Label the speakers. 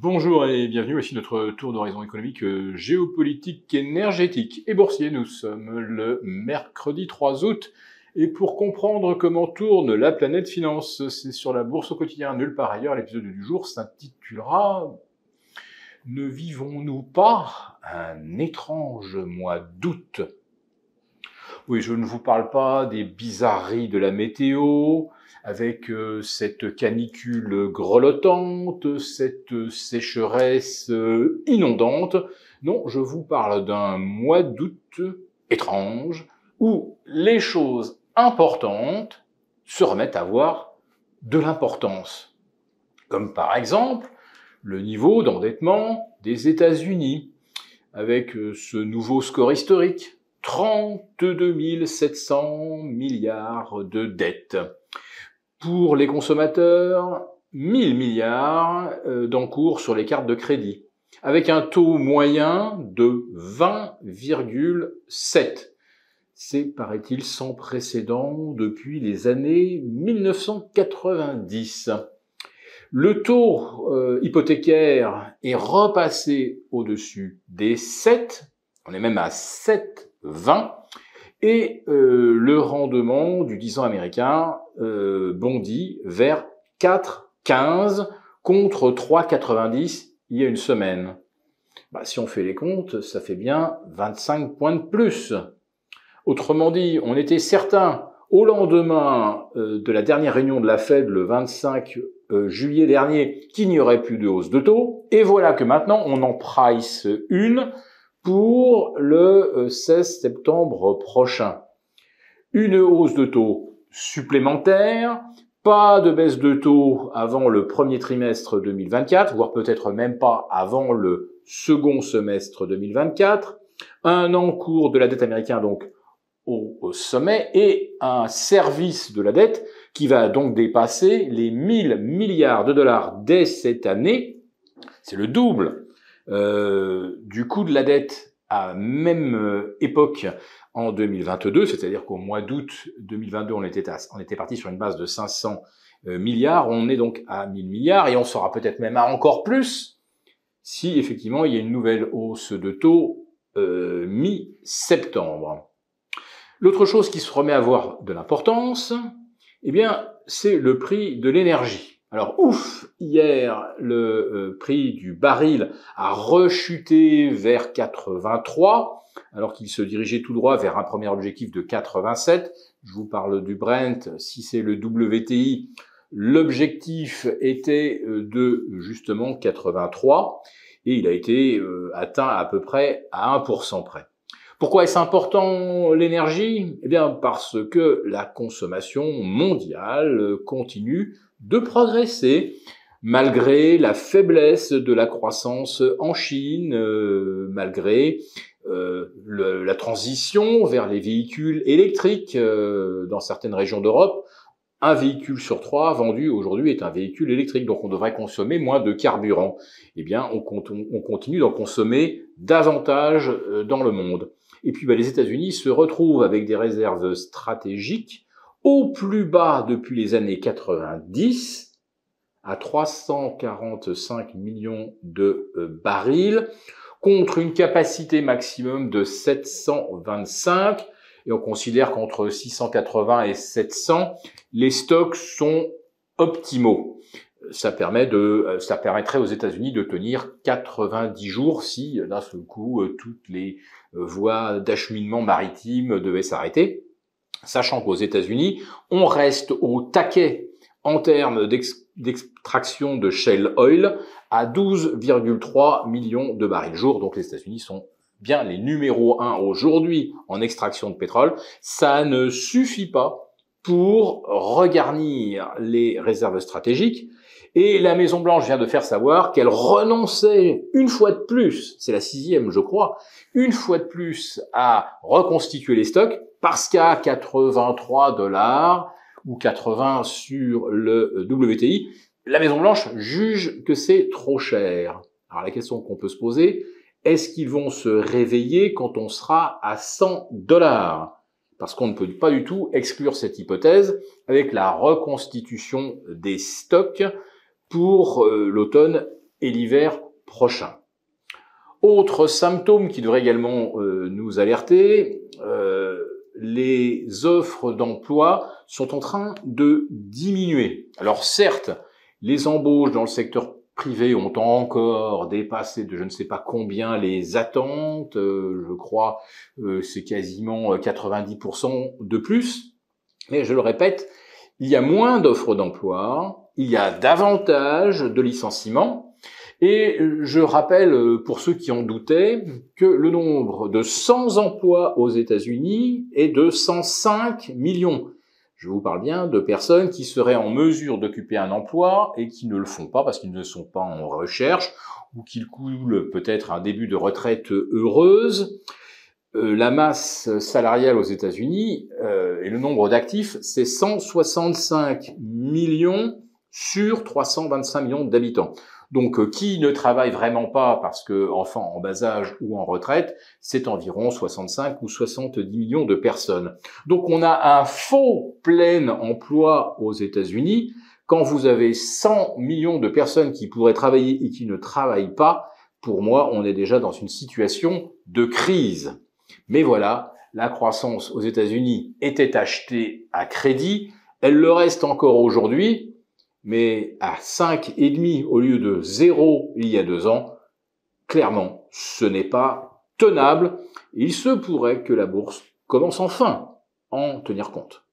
Speaker 1: Bonjour et bienvenue, voici notre tour d'horizon économique, géopolitique, énergétique et boursier. Nous sommes le mercredi 3 août et pour comprendre comment tourne la planète finance, c'est sur la bourse au quotidien, nulle part ailleurs. L'épisode du jour s'intitulera « Ne vivons-nous pas un étrange mois d'août ?» Oui, je ne vous parle pas des bizarreries de la météo, avec cette canicule grelottante, cette sécheresse inondante. Non, je vous parle d'un mois d'août étrange, où les choses importantes se remettent à avoir de l'importance. Comme par exemple, le niveau d'endettement des États-Unis, avec ce nouveau score historique, 32 700 milliards de dettes. Pour les consommateurs, 1000 milliards d'encours sur les cartes de crédit, avec un taux moyen de 20,7. C'est, paraît-il, sans précédent depuis les années 1990. Le taux hypothécaire est repassé au-dessus des 7, on est même à 7,20, et le rendement du 10 ans américain bondit vers 4,15 contre 3,90 il y a une semaine. Si on fait les comptes, ça fait bien 25 points de plus. Autrement dit, on était certain au lendemain de la dernière réunion de la Fed le 25 juillet dernier qu'il n'y aurait plus de hausse de taux, et voilà que maintenant on en price une pour le 16 septembre prochain. Une hausse de taux supplémentaire, pas de baisse de taux avant le premier trimestre 2024, voire peut-être même pas avant le second semestre 2024, un encours de la dette américaine donc au sommet et un service de la dette qui va donc dépasser les 1000 milliards de dollars dès cette année. C'est le double du coût de la dette à même époque en 2022, c'est-à-dire qu'au mois d'août 2022, on était parti sur une base de 500 milliards, on est donc à 1000 milliards et on sera peut-être même à encore plus si effectivement il y a une nouvelle hausse de taux mi-septembre. L'autre chose qui se remet à avoir de l'importance, c'est le prix de l'énergie. Alors, hier, le prix du baril a rechuté vers 83, alors qu'il se dirigeait tout droit vers un premier objectif de 87. Je vous parle du Brent. Si c'est le WTI, l'objectif était de justement 83, et il a été atteint à peu près à 1% près. Pourquoi est-ce important l'énergie ? Parce que la consommation mondiale continue de progresser malgré la faiblesse de la croissance en Chine, malgré la transition vers les véhicules électriques dans certaines régions d'Europe. Un véhicule sur 3 vendu aujourd'hui est un véhicule électrique, donc on devrait consommer moins de carburant. On continue d'en consommer davantage dans le monde. Et puis les États-Unis se retrouvent avec des réserves stratégiques au plus bas depuis les années 90, à 345 millions de barils, contre une capacité maximum de 725, et on considère qu'entre 680 et 700, les stocks sont optimaux. Ça permettrait aux États-Unis de tenir 90 jours si, d'un seul coup, toutes les voies d'acheminement maritime devaient s'arrêter. Sachant qu'aux États-Unis, on reste au taquet en termes d'extraction de shale oil à 12,3 millions de barils jour. Donc les États-Unis sont bien les numéros 1 aujourd'hui en extraction de pétrole. Ça ne suffit pas pour regarnir les réserves stratégiques. Et la Maison-Blanche vient de faire savoir qu'elle renonçait une fois de plus, c'est la 6e je crois, une fois de plus à reconstituer les stocks parce qu'à 83 $ ou 80 sur le WTI, la Maison-Blanche juge que c'est trop cher. Alors la question qu'on peut se poser, est-ce qu'ils vont se réveiller quand on sera à 100 $? Parce qu'on ne peut pas du tout exclure cette hypothèse avec la reconstitution des stocks pour l'automne et l'hiver prochain. Autre symptôme qui devrait également nous alerter, les offres d'emploi sont en train de diminuer. Alors certes, les embauches dans le secteur privé ont encore dépassé de je ne sais pas combien les attentes, je crois c'est quasiment 90% de plus, mais je le répète, il y a moins d'offres d'emploi, il y a davantage de licenciements, et je rappelle, pour ceux qui en doutaient, que le nombre de sans emploi aux États-Unis est de 105 millions. Je vous parle bien de personnes qui seraient en mesure d'occuper un emploi et qui ne le font pas parce qu'ils ne sont pas en recherche ou qu'ils coulent peut-être un début de retraite heureuse. La masse salariale aux États-Unis et le nombre d'actifs, c'est 165 millions sur 325 millions d'habitants. Donc, qui ne travaille vraiment pas parce que enfant en bas âge ou en retraite, c'est environ 65 ou 70 millions de personnes. Donc, on a un faux plein emploi aux États-Unis. Quand vous avez 100 millions de personnes qui pourraient travailler et qui ne travaillent pas, pour moi, on est déjà dans une situation de crise. Mais voilà, la croissance aux États-Unis était achetée à crédit. Elle le reste encore aujourd'hui, mais à 5,5 au lieu de 0 il y a 2 ans, clairement, ce n'est pas tenable. Il se pourrait que la bourse commence enfin à en tenir compte.